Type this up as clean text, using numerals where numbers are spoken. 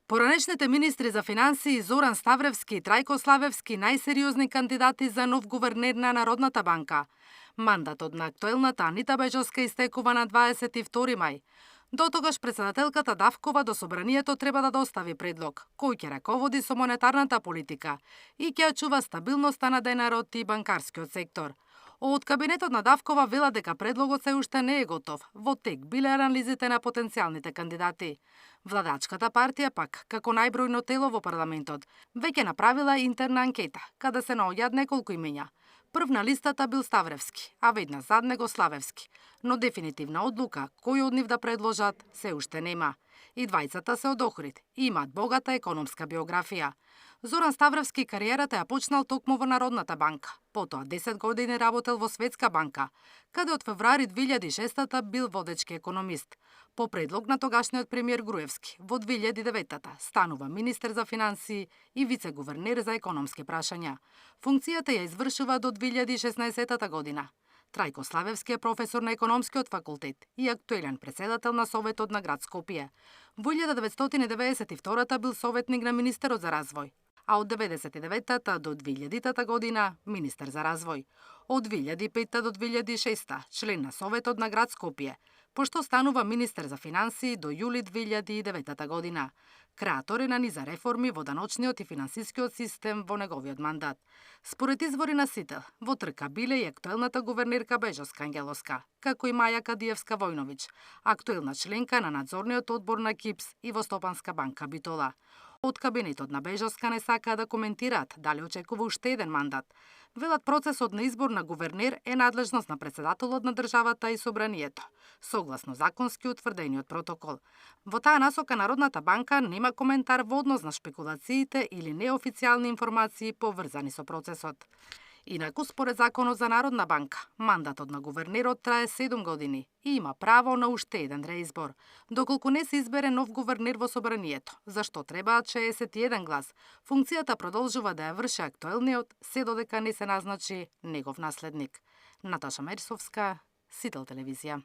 Поранешните министри за финансии Зоран Ставревски и Трајко Славевски најсериозни кандидати за нов гувернер на Народната банка. Мандатот на актуелната Анита Бежоска истекува на 22 мај. До тогаш председателката Давкова до собранието треба да достави предлог, кој ќе раководи со монетарната политика и ќе чува стабилноста на денарот и банкарскиот сектор. Од кабинетот на Давкова велат дека предлогот се уште не е готов. Во тек биле анализите на потенцијалните кандидати. Владачката партија пак, како најбројно тело во парламентот, веќе направила интерна анкета, каде се наоѓаат неколку имења. Прв на листата бил Ставревски, а веднаш зад него Славевски. Но дефинитивна одлука кој од нив да предложат се уште нема. И двајцата се од Охрид и имаат богата економска биографија. Зоран Ставревски кариерата ја почнал токму во Народната банка. Потоа 10 години работел во Светска банка, каде од февруари 2006 бил водечки економист. По предлог на тогашниот премиер Груевски, во 2009 станува министер за финансии и вице-гувернер за економски прашања. Функцијата ја извршува до 2016 година. Трајко Славевски е професор на економскиот факултет и актуелен председател на Советот на град Скопје. Во 1992 бил советник на министерот за развој, а од 1999 до 2000 година министер за развој. Од 2005 до 2006 член на Советот на град Скопје, пошто станува министер за финансии до јули 2009 година. Креатор е на низа реформи во даночниот и финансискиот систем во неговиот мандат. Според извори на Сител, во трка биле и актуелната гувернерка Бежоска Ангелоска, како и Маја Кадиевска Војновиќ, актуелна членка на надзорниот одбор на КИПС и во Стопанска банка Битола. Од кабинетот на Бежоска не сакаа да коментираат дали очекува уште еден мандат. Велат процесот на избор на гувернер е надлежност на председателот на државата и собранието, согласно законски утврдениот протокол. Во таа насока Народната банка нема коментар во однос на шпекулациите или неофицијални информации поврзани со процесот. Инаку, според Законот за Народна банка, мандатот на гувернерот трае 7 години и има право на уште еден реизбор, доколку не се избере нов гувернер во собранието, зашто требаат 61 глас. Функцијата продолжува да ја врши актуелниот, се додека не се назначи негов наследник. Наташа Мерсовска, Сител телевизија.